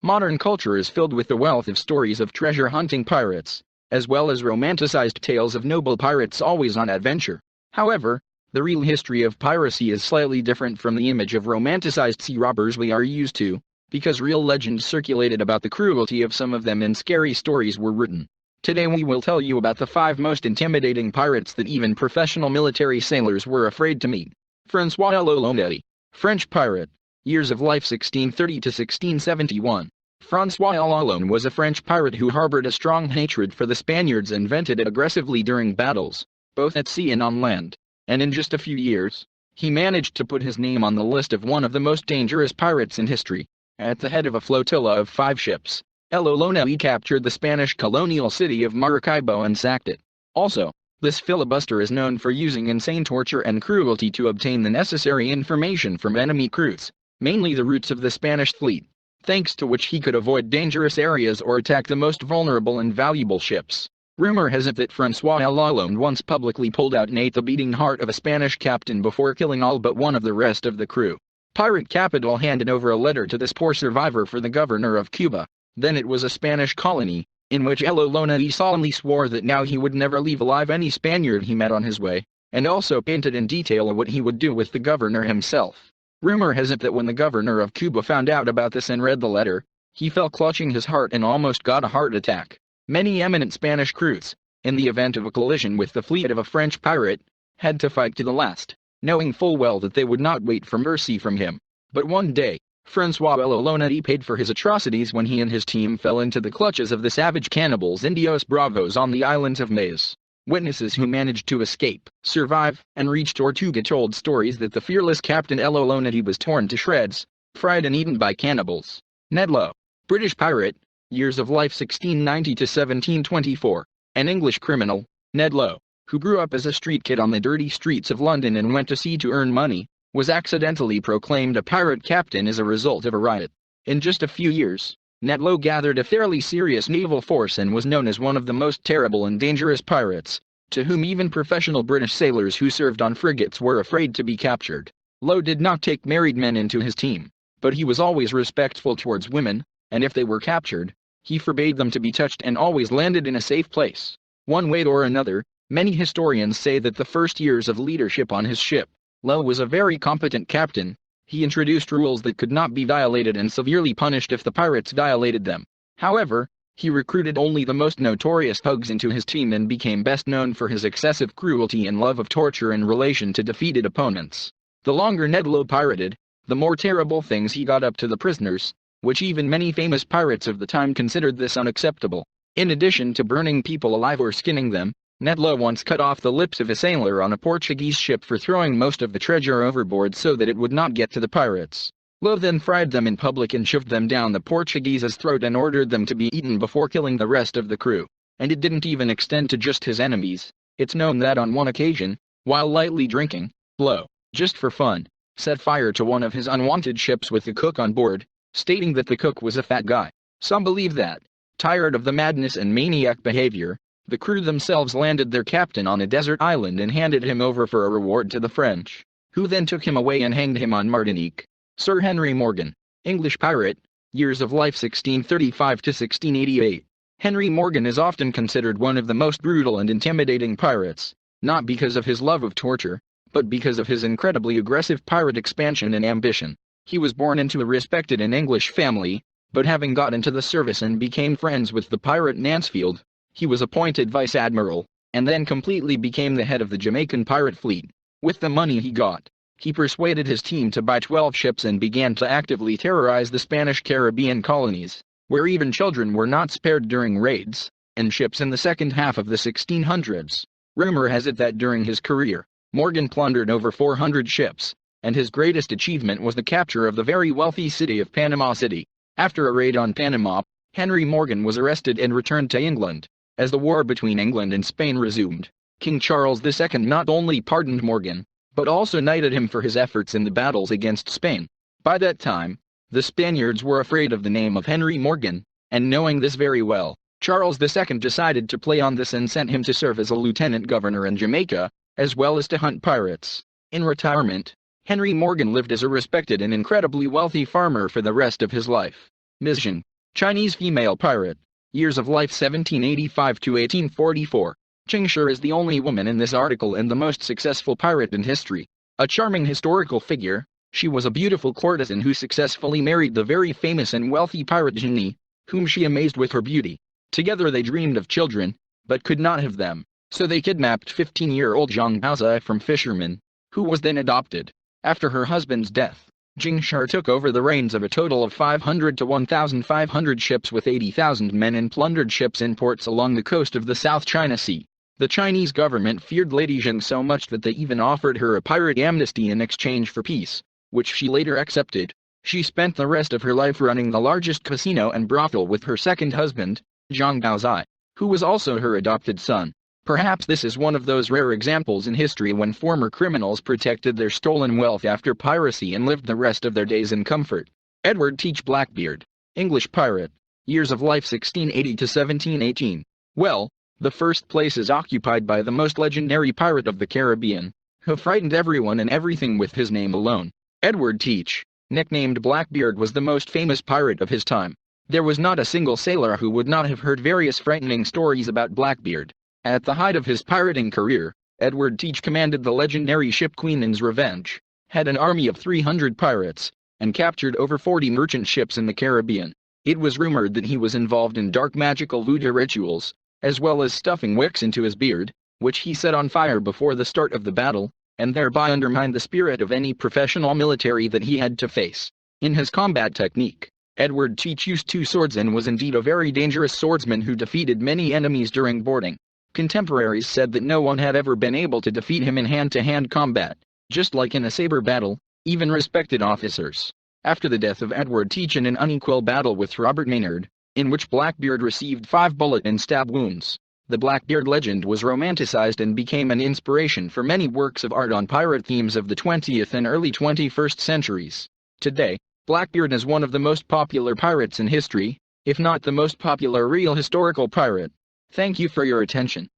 Modern culture is filled with the wealth of stories of treasure-hunting pirates, as well as romanticized tales of noble pirates always on adventure. However, the real history of piracy is slightly different from the image of romanticized sea robbers we are used to, because real legends circulated about the cruelty of some of them and scary stories were written. Today we will tell you about the 5 most intimidating pirates that even professional military sailors were afraid to meet. François l'Olonneau, French pirate, years of life 1630 to 1671. François l'Olonneau was a French pirate who harbored a strong hatred for the Spaniards and vented it aggressively during battles, both at sea and on land. And in just a few years, he managed to put his name on the list of one of the most dangerous pirates in history. At the head of a flotilla of 5 ships, l'Olonneau captured the Spanish colonial city of Maracaibo and sacked it. Also, this filibuster is known for using insane torture and cruelty to obtain the necessary information from enemy crews, mainly the routes of the Spanish fleet, thanks to which he could avoid dangerous areas or attack the most vulnerable and valuable ships. Rumor has it that François l'Olonneau once publicly pulled out and ate the beating heart of a Spanish captain before killing all but one of the rest of the crew. Pirate Capital handed over a letter to this poor survivor for the governor of Cuba. Then it was a Spanish colony, in which l'Olonneau solemnly swore that now he would never leave alive any Spaniard he met on his way, and also painted in detail what he would do with the governor himself. Rumor has it that when the governor of Cuba found out about this and read the letter, he fell clutching his heart and almost got a heart attack. Many eminent Spanish crews, in the event of a collision with the fleet of a French pirate, had to fight to the last, knowing full well that they would not wait for mercy from him. But one day, François l'Olonneau paid for his atrocities when he and his team fell into the clutches of the savage cannibals Indios Bravos on the islands of Mayas. Witnesses who managed to escape, survive, and reach Tortuga told stories that the fearless Captain l'Olonneau was torn to shreds, fried and eaten by cannibals. Ned Low, British pirate, years of life 1690 to 1724, an English criminal, Ned Low, who grew up as a street kid on the dirty streets of London and went to sea to earn money, was accidentally proclaimed a pirate captain as a result of a riot. In just a few years, Ned Low gathered a fairly serious naval force and was known as one of the most terrible and dangerous pirates, to whom even professional British sailors who served on frigates were afraid to be captured. Low did not take married men into his team, but he was always respectful towards women, and if they were captured, he forbade them to be touched and always landed in a safe place. One way or another, many historians say that the first years of leadership on his ship, Low was a very competent captain. He introduced rules that could not be violated and severely punished if the pirates violated them. However, he recruited only the most notorious thugs into his team and became best known for his excessive cruelty and love of torture in relation to defeated opponents. The longer Ned Low pirated, the more terrible things he got up to the prisoners, which even many famous pirates of the time considered this unacceptable. In addition to burning people alive or skinning them, Ned Low once cut off the lips of a sailor on a Portuguese ship for throwing most of the treasure overboard so that it would not get to the pirates. Low then fried them in public and shoved them down the Portuguese's throat and ordered them to be eaten before killing the rest of the crew. And it didn't even extend to just his enemies. It's known that on one occasion, while lightly drinking, Low, just for fun, set fire to one of his unwanted ships with the cook on board, stating that the cook was a fat guy. Some believe that, tired of the madness and maniac behavior, the crew themselves landed their captain on a desert island and handed him over for a reward to the French, who then took him away and hanged him on Martinique. Sir Henry Morgan, English pirate, years of life 1635 to 1688. Henry Morgan is often considered one of the most brutal and intimidating pirates, not because of his love of torture, but because of his incredibly aggressive pirate expansion and ambition. He was born into a respected and English family, but having got into the service and became friends with the pirate Mansfield, he was appointed vice admiral, and then completely became the head of the Jamaican pirate fleet. With the money he got, he persuaded his team to buy 12 ships and began to actively terrorize the Spanish Caribbean colonies, where even children were not spared during raids, and ships in the second half of the 1600s. Rumor has it that during his career, Morgan plundered over 400 ships, and his greatest achievement was the capture of the very wealthy city of Panama City. After a raid on Panama, Henry Morgan was arrested and returned to England. As the war between England and Spain resumed, King Charles II not only pardoned Morgan, but also knighted him for his efforts in the battles against Spain. By that time, the Spaniards were afraid of the name of Henry Morgan, and knowing this very well, Charles II decided to play on this and sent him to serve as a lieutenant governor in Jamaica, as well as to hunt pirates. In retirement, Henry Morgan lived as a respected and incredibly wealthy farmer for the rest of his life. Mission. Chinese female pirate. Years of life 1785 to 1844. Qing Shi is the only woman in this article and the most successful pirate in history. A charming historical figure, she was a beautiful courtesan who successfully married the very famous and wealthy pirate Jin Yi, whom she amazed with her beauty. Together they dreamed of children, but could not have them, so they kidnapped 15-year-old Zhang Baozai from fishermen, who was then adopted. After her husband's death, Jing Shi took over the reins of a total of 500 to 1,500 ships with 80,000 men and plundered ships in ports along the coast of the South China Sea. The Chinese government feared Lady Jing so much that they even offered her a pirate amnesty in exchange for peace, which she later accepted. She spent the rest of her life running the largest casino and brothel with her second husband, Zhang Baozai, who was also her adopted son. Perhaps this is one of those rare examples in history when former criminals protected their stolen wealth after piracy and lived the rest of their days in comfort. Edward Teach Blackbeard, English pirate. Years of life 1680 to 1718. Well, the first place is occupied by the most legendary pirate of the Caribbean, who frightened everyone and everything with his name alone. Edward Teach, nicknamed Blackbeard, was the most famous pirate of his time. There was not a single sailor who would not have heard various frightening stories about Blackbeard. At the height of his pirating career, Edward Teach commanded the legendary ship Queen Anne's Revenge, had an army of 300 pirates, and captured over 40 merchant ships in the Caribbean. It was rumored that he was involved in dark magical voodoo rituals, as well as stuffing wicks into his beard, which he set on fire before the start of the battle, and thereby undermined the spirit of any professional military that he had to face. In his combat technique, Edward Teach used two swords and was indeed a very dangerous swordsman who defeated many enemies during boarding. Contemporaries said that no one had ever been able to defeat him in hand-to-hand combat, just like in a saber battle, even respected officers. After the death of Edward Teach in an unequal battle with Robert Maynard, in which Blackbeard received 5 bullet and stab wounds, the Blackbeard legend was romanticized and became an inspiration for many works of art on pirate themes of the 20th and early 21st centuries. Today, Blackbeard is one of the most popular pirates in history, if not the most popular real historical pirate. Thank you for your attention.